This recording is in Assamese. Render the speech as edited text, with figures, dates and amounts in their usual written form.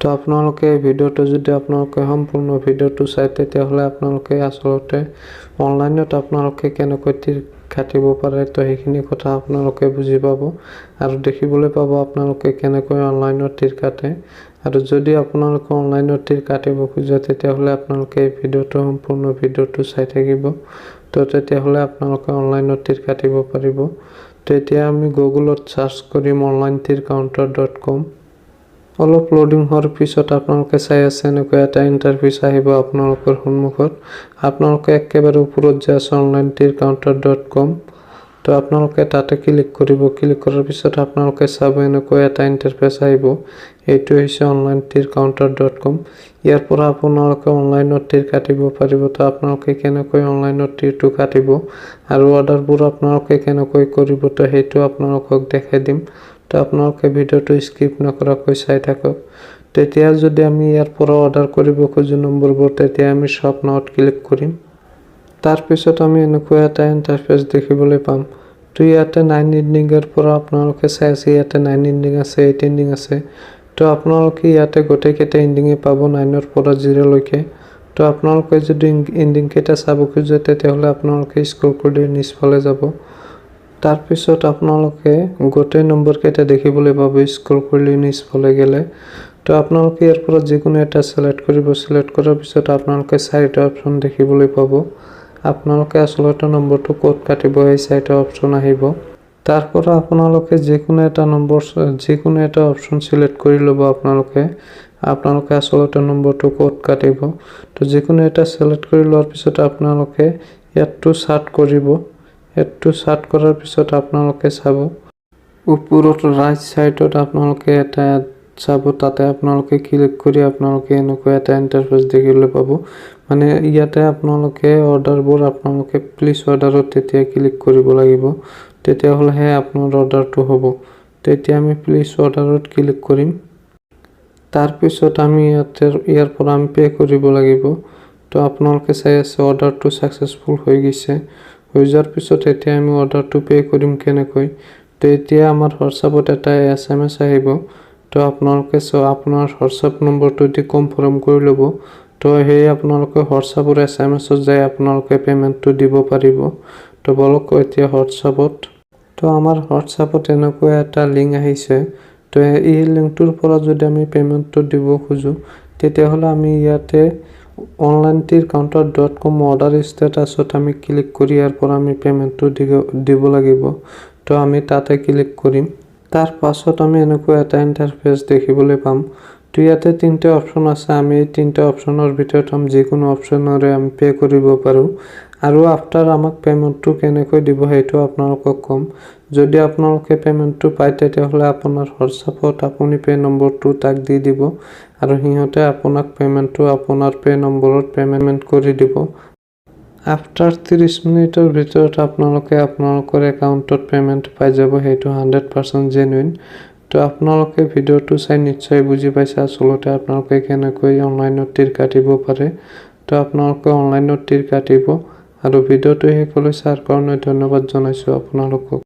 তো আপোনালোকে ভিডিওটো যদি আপোনালোকে সম্পূৰ্ণ ভিডিওটো চাই তেতিয়াহ'লে আপোনালোকে আসলতে অনলাইনত আপোনালোকে কেনেকৈ তীৰ কাটিব পাৰে তো সেইখিনি কথা আপোনালোকে বুজি পাব আৰু দেখিবলৈ পাব আপোনালোকে কেনেকৈ অনলাইনত তীৰ কাটে আৰু যদি আপোনালোকে অনলাইনত তীৰ কাটিব খোজে তেতিয়াহ'লে আপোনালোকে এই ভিডিওটো সম্পূৰ্ণ ভিডিওটো চাই থাকিব তো তেতিয়াহ'লে আপোনালোকে অনলাইনত তীৰ কাটিব পাৰিব। তো এতিয়া আমি গুগলত সাৰ্চ কৰিম onlinetircounter.com। অলপ লোডিং হোৱাৰ পিছত আপোনালোকে চাই আছে এনেকৈ এটা ইণ্টাৰফেচ আহিব আপোনালোকৰ সন্মুখত। আপোনালোকে একেবাৰে ওপৰত যে আছে onlinetircounter.com তো আপোনালোকে তাতে ক্লিক কৰিব। ক্লিক কৰাৰ পিছত আপোনালোকে চাব এনেকৈ এটা ইণ্টাৰফেচ আহিব। এইটো হৈছে onlinetircounter.com। ইয়াৰ পৰা আপোনালোকে অনলাইনত তীৰ কাটিব পাৰিব। তো আপোনালোকে কেনেকৈ অনলাইনত তীৰটো কাটিব আৰু অৰ্ডাৰবোৰ আপোনালোকে কেনেকৈ কৰিব তো সেইটো আপোনালোকক দেখাই দিম। তো আপোনালোকে ভিডিওটো স্কিপ নকৰাকৈ চাই থাকক। তেতিয়া যদি আমি ইয়াৰ পৰা অৰ্ডাৰ কৰিব খোজো নম্বৰবোৰ তেতিয়া আমি শপ নাওত ক্লিক কৰিম। তাৰ পিছত আমি এনেকৈ এটা ইণ্টাৰফেচ দেখিবলৈ পাম। তো ইয়াতে 9 এণ্ডিঙৰ পৰা আপোনালোকে চাই আছে ইয়াতে 9 এণ্ডিং আছে 8 এণ্ডিং আছে। তো আপোনালোকে ইয়াতে গোটেইকেইটা এণ্ডিঙে পাব 9ৰ পৰা 0 লৈকে। তো আপোনালোকে যদি এণ্ডিং কেইটা চাব খোজে তেতিয়াহ'লে আপোনালোকে স্ক্ৰল কৰি নিচফালে যাব। তাৰ পিছত আপোনালোকে গোটেই নম্বৰ কেইটা দেখিবলৈ পাব স্ক্ৰল কৰি নিচফালে গ'লে। তো আপোনালোকে ইয়াৰ পৰা যিকোনো এটা সিলেক্ট কৰিব। সিলেক্ট কৰাৰ পিছত আপোনালোকে 4টা অপচন দেখিবলৈ পাব। আপোনালোকে আসলতে নম্বৰটো ক'ত কাটিব এই 4টা অপচন আহিব। তাৰ পৰা আপোনালোকে যিকোনো এটা অপচন সিলেক্ট কৰি ল'ব। আপোনালোকে আসলতে নম্বৰটো ক'ত কাটিব তো যিকোনো এটা সিলেক্ট কৰি লোৱাৰ পিছত আপোনালোকে ইয়াতটো সাৰ্চ কৰিব। এডটো সাৰ্চ কৰাৰ পিছত আপোনালোকে চাব ওপৰত ৰাইট সাইডত আপোনালোকে এটা চাব তাতে আপোনালোকে ক্লিক কৰি আপোনালোকে এনেকৈ এটা ইণ্টাৰফেচ দেখিবলৈ পাব। মানে ইয়াতে আপোনালোকে অৰ্ডাৰবোৰ আপোনালোকে প্লিজ অৰ্ডাৰত তেতিয়া ক্লিক কৰিব লাগিব তেতিয়াহ'লেহে আপোনাৰ অৰ্ডাৰটো হ'ব। তেতিয়া আমি প্লিজ অৰ্ডাৰত ক্লিক কৰিম। তাৰ পিছত আমি ইয়াৰ পৰা আমি পে কৰিব লাগিব। তো আপোনালোকে চাই আছে অৰ্ডাৰটো সাকসেসফুল হৈ গৈছে। হৈ যোৱাৰ পিছত এতিয়া আমি অৰ্ডাৰটো পে কৰিম কেনেকৈ তো এতিয়া আমাৰ হোৱাটছআপত এটা SMS আহিব। তো আপোনালোকে আপোনাৰ হোৱাটছআপ নম্বৰটো দি কনফাৰ্ম কৰি ল'ব। তো সেই আপোনালোকে হোৱাটছআপৰ SMS-ত যাই আপোনালোকে পেমেন্টটো দিব পাৰিব। তো বলক এতিয়া হোৱাটছআপত তো আমাৰ হোৱাটছআপত এনেকৈ এটা লিংক আহিছে। তো এই লিংকটোৰ পৰা যদি আমি পেমেন্টটো দিব খোজো তেতিয়াহ'লে আমি ইয়াতে onlinetircounter.com অৰ্ডাৰ ষ্টেটাছত আমি ক্লিক কৰি ইয়াৰ পৰা আমি পেমেন্টটো দিব লাগিব। তো আমি তাতে ক্লিক কৰিম। তাৰ পাছত আমি এনেকৈ এটা ইণ্টাৰফেচ দেখিবলৈ পাম। তো ইয়াতে 3টা অপচন আছে। আমি এই 3টা অপচনৰ ভিতৰত যিকোনো অপচনৰে আমি পে কৰিব পাৰোঁ আৰু আফটাৰ আমাক পেমেন্টটো কেনেকৈ দিব সেইটো আপোনালোকক ক'ম। যদি আপোনালোকে পেমেন্টটো পায় তেতিয়াহ'লে আপোনাৰ হোৱাটছআপত আপুনি পে নম্বৰটো তাক দি দিব আৰু সিহঁতে আপোনাক পেমেন্টটো আপোনাৰ পে নম্বৰত পেমেন্ট কৰি দিব। আফটাৰ 30 মিনিটৰ ভিতৰত আপোনালোকে আপোনালোকৰ একাউণ্টত পেমেন্ট পাই যাব। সেইটো 100% জেনুইন। তো আপোনালোকে ভিডিওটো চাই নিশ্চয় বুজি পাইছে আসলতে আপোনালোকে কেনেকৈ অনলাইনত তীৰ কাটিব পাৰে। তো আপোনালোকে অনলাইনত তীৰ কাটিব আৰু ভিডিওটো শেষলৈ চাৰ কাৰণে ধন্যবাদ জনাইছোঁ আপোনালোকক।